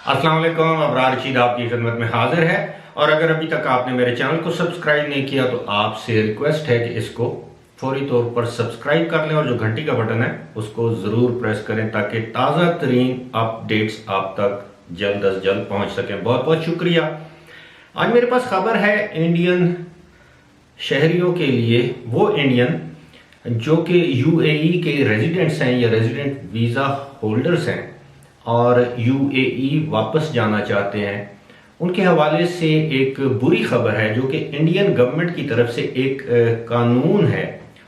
अस्सलाम वालेकुम। अबरार रशीद आपकी खिदमत में हाजिर है। और अगर अभी तक आपने मेरे चैनल को सब्सक्राइब नहीं किया तो आपसे रिक्वेस्ट है कि इसको फौरी तौर पर सब्सक्राइब कर लें और जो घंटी का बटन है उसको ज़रूर प्रेस करें ताकि ताज़ा तरीन अपडेट्स आप तक जल्द अज जल्द पहुंच सकें। बहुत बहुत शुक्रिया। आज मेरे पास खबर है इंडियन शहरियों के लिए, वो इंडियन जो कि यूएई के रेजिडेंट्स हैं या रेजिडेंट वीज़ा होल्डर्स हैं और यूएई वापस जाना चाहते हैं, उनके हवाले से एक बुरी खबर है जो कि इंडियन गवर्नमेंट की तरफ से एक कानून है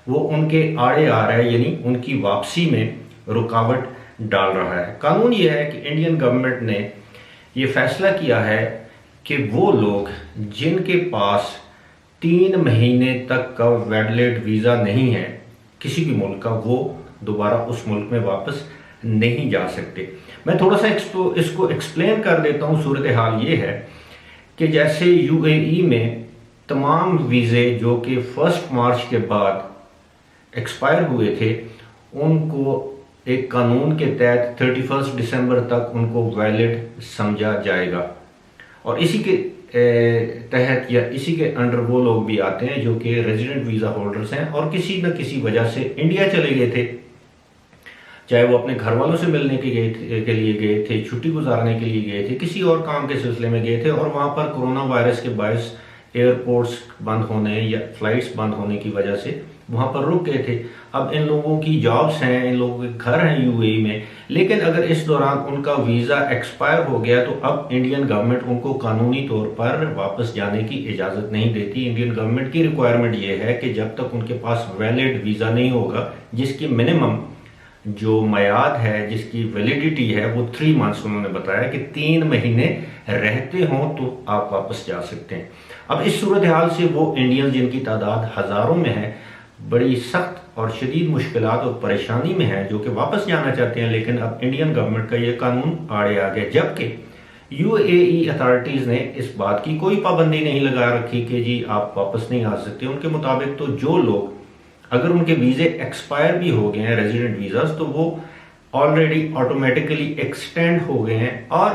वो उनके आड़े आ रहा है, यानी उनकी वापसी में रुकावट डाल रहा है। कानून ये है कि इंडियन गवर्नमेंट ने ये फैसला किया है कि वो लोग जिनके पास 3 महीने तक का वैलिड वीज़ा नहीं है किसी भी मुल्क का, वो दोबारा उस मुल्क में वापस नहीं जा सकते। मैं थोड़ा सा इसको एक्सप्लेन कर देता हूँ। सूरत हाल ये है कि जैसे यूएई में तमाम वीज़े जो कि 1 मार्च के बाद एक्सपायर हुए थे उनको एक कानून के तहत 31 दिसंबर तक उनको वैलिड समझा जाएगा। और इसी के तहत या इसी के अंडर वो लोग भी आते हैं जो कि रेजिडेंट वीज़ा होल्डर्स हैं और किसी न किसी वजह से इंडिया चले गए थे, चाहे वो अपने घर वालों से मिलने के लिए गए थे, छुट्टी गुजारने के लिए गए थे, किसी और काम के सिलसिले में गए थे और वहाँ पर कोरोना वायरस के बायस एयरपोर्ट्स बंद होने या फ्लाइट्स बंद होने की वजह से वहाँ पर रुक गए थे। अब इन लोगों की जॉब्स हैं, इन लोगों के घर हैं यूएई में, लेकिन अगर इस दौरान उनका वीज़ा एक्सपायर हो गया तो अब इंडियन गवर्नमेंट उनको कानूनी तौर पर वापस जाने की इजाज़त नहीं देती। इंडियन गवर्नमेंट की रिक्वायरमेंट ये है कि जब तक उनके पास वैलिड वीज़ा नहीं होगा, जिसकी मिनिमम जो मयाद है, जिसकी वैलिडिटी है वो 3 मंथ्स, उन्होंने बताया कि 3 महीने रहते हों तो आप वापस जा सकते हैं। अब इस सूरत हाल से वो इंडियन जिनकी तादाद हज़ारों में है, बड़ी सख्त और शदीद मुश्किलात और परेशानी में है, जो कि वापस जाना चाहते हैं, लेकिन अब इंडियन गवर्नमेंट का ये कानून आड़े आ गया। जबकि यूएई अथॉरिटीज़ ने इस बात की कोई पाबंदी नहीं लगा रखी कि जी आप वापस नहीं आ सकते। उनके मुताबिक तो जो लोग अगर उनके वीज़े एक्सपायर भी हो गए हैं रेजिडेंट वीज़ास, तो वो ऑलरेडी ऑटोमेटिकली एक्सटेंड हो गए हैं और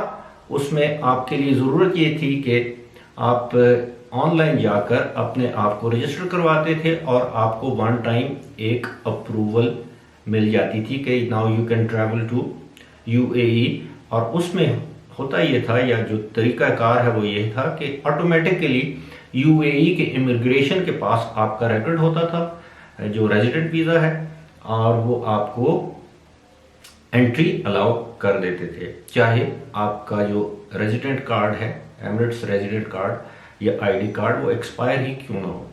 उसमें आपके लिए ज़रूरत ये थी कि आप ऑनलाइन जाकर अपने आप को रजिस्टर करवाते थे और आपको वन टाइम एक अप्रूवल मिल जाती थी कि now you can travel to UAE. और उसमें होता ये था, या जो तरीक़ाकार है वो ये था कि ऑटोमेटिकली यूएई के इमिग्रेशन के पास आपका रिकॉर्ड होता था जो रेजिडेंट वीज़ा है, और वो आपको एंट्री अलाउ कर देते थे, चाहे आपका जो रेजिडेंट कार्ड है, एमिरेट्स रेजिडेंट कार्ड या आईडी कार्ड, वो एक्सपायर ही क्यों ना हो।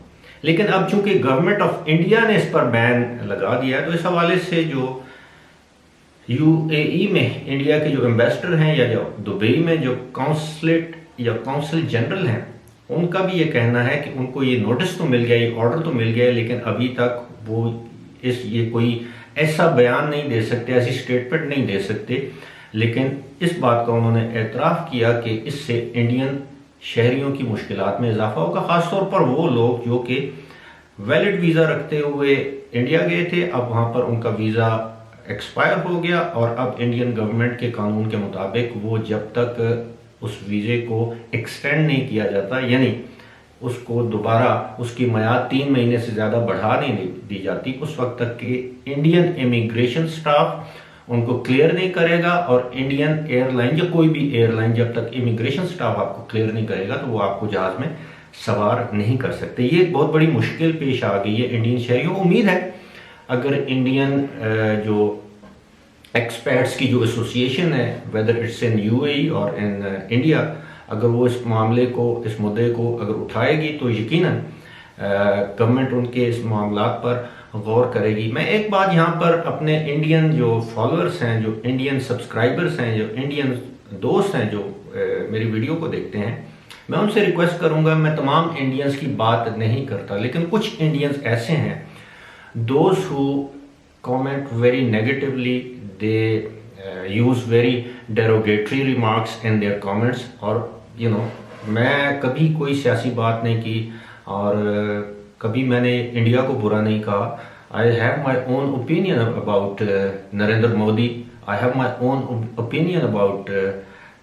लेकिन अब चूंकि गवर्नमेंट ऑफ इंडिया ने इस पर बैन लगा दिया है, तो इस हवाले से जो यूएई में इंडिया के जो एम्बेसडर हैं या जो दुबई में जो काउंसलेट या काउंसिल जनरल हैं, उनका भी ये कहना है कि उनको ये नोटिस तो मिल गया, ये ऑर्डर तो मिल गया, लेकिन अभी तक वो ये कोई ऐसा बयान नहीं दे सकते, ऐसी स्टेटमेंट नहीं दे सकते। लेकिन इस बात का उन्होंने एतराफ़ किया कि इससे इंडियन शहरियों की मुश्किलात में इजाफा होगा, ख़ासतौर पर वो लोग जो कि वैलिड वीज़ा रखते हुए इंडिया गए थे, अब वहाँ पर उनका वीज़ा एक्सपायर हो गया और अब इंडियन गवर्नमेंट के कानून के मुताबिक वो जब तक उस वीज़े को एक्सटेंड नहीं किया जाता, यानी उसको दोबारा उसकी मयाद 3 महीने से ज़्यादा बढ़ा नहीं दी जाती, उस वक्त तक कि इंडियन इमिग्रेशन स्टाफ उनको क्लियर नहीं करेगा और इंडियन एयरलाइन या कोई भी एयरलाइन जब तक इमिग्रेशन स्टाफ आपको क्लियर नहीं करेगा तो वो आपको जहाज़ में सवार नहीं कर सकते। ये एक बहुत बड़ी मुश्किल पेश आ गई है इंडियन शहरियों को। उम्मीद है अगर इंडियन जो एक्सपर्ट्स की जो एसोसिएशन है, वेदर इट्स इन यूएई और इन इंडिया, अगर वो इस मामले को, इस मुद्दे को अगर उठाएगी तो यकीनन गवर्नमेंट उनके इस मामलात पर गौर करेगी। मैं एक बात यहाँ पर अपने इंडियन जो फॉलोअर्स हैं, जो इंडियन सब्सक्राइबर्स हैं, जो इंडियन दोस्त हैं जो मेरी वीडियो को देखते हैं, मैं उनसे रिक्वेस्ट करूँगा, मैं तमाम इंडियंस की बात नहीं करता, लेकिन कुछ इंडियंस ऐसे हैं, those who comment very negatively, they use very derogatory remarks in their comments। और मैं कभी कोई सियासी बात नहीं की और कभी मैंने इंडिया को बुरा नहीं कहा। I have my own opinion about Narendra Modi, I have my own opinion about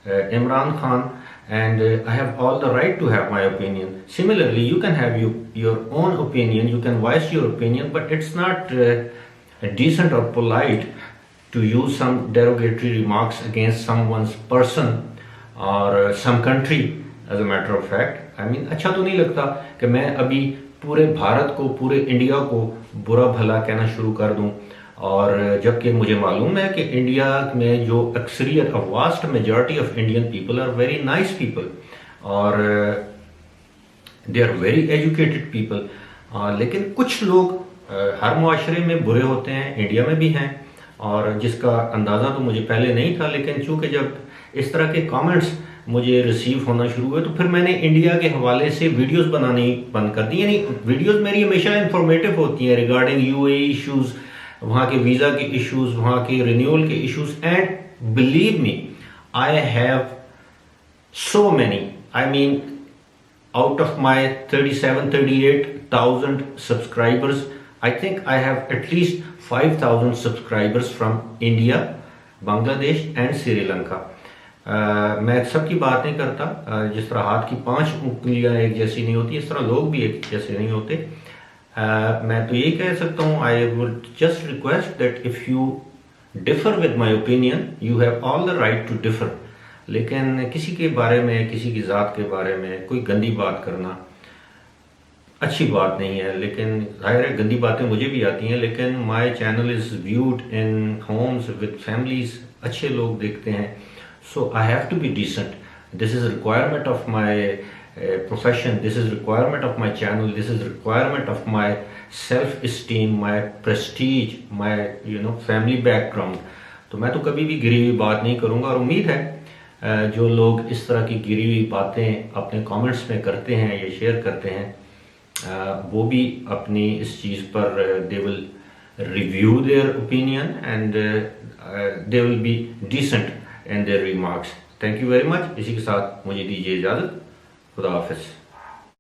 Imran Khan, and I have all the right to have my opinion. Similarly, you can have your own opinion, you can voice your opinion, but it's not decent or polite to use some derogatory remarks against someone's person or some country. As a matter of fact, I mean, अच्छा तो नहीं लगता कि मैं अभी पूरे भारत को, पूरे इंडिया को बुरा भला कहना शुरू कर दूं, और जबकि मुझे मालूम है कि इंडिया में जो अक्सरियत, vast majority of Indian people are very nice people, और they are very educated people, लेकिन कुछ लोग हर मुआशरे में बुरे होते हैं, इंडिया में भी हैं, और जिसका अंदाज़ा तो मुझे पहले नहीं था, लेकिन चूंकि जब इस तरह के कमेंट्स मुझे रिसीव होना शुरू हुए तो फिर मैंने इंडिया के हवाले से वीडियोस बनानी बंद कर दी। यानी वीडियोस मेरी हमेशा इंफॉर्मेटिव होती हैं रिगार्डिंग यूएई इश्यूज़, वहाँ के वीज़ा के इश्यूज़, वहाँ के रिन्यूअल के issues, and believe me, I have so many, I mean out of my 38,000 subscribers, I think I have at least 5,000 subscribers from India, Bangladesh and Sri Lanka. मैं सबकी बात नहीं करता, जिस तरह हाथ की 5 उंगलियां एक जैसी नहीं होती, इस तरह लोग भी एक जैसे नहीं होते। मैं तो यही कह सकता हूँ, I would just request that if you differ with my opinion, you have all the right to differ, लेकिन किसी के बारे में, किसी की ज़ात के बारे में कोई गंदी बात करना अच्छी बात नहीं है। लेकिन जाहिर है गंदी बातें मुझे भी आती हैं, लेकिन my channel is viewed in homes with families, अच्छे लोग देखते हैं, so I have to be decent. This is requirement of my profession, this is requirement of my channel, this is requirement of my self esteem, my prestige, my family background. तो मैं तो कभी भी गिरी हुई बात नहीं करूँगा, और उम्मीद है जो लोग इस तरह की गिरी हुई बातें अपने कमेंट्स में करते हैं या शेयर करते हैं, वो भी अपनी इस चीज़ पर they will review their opinion and they will be decent in their remarks. Thank you very much. इसी के साथ मुझे दीजिए इजाज़त। खुदा हाफिज़।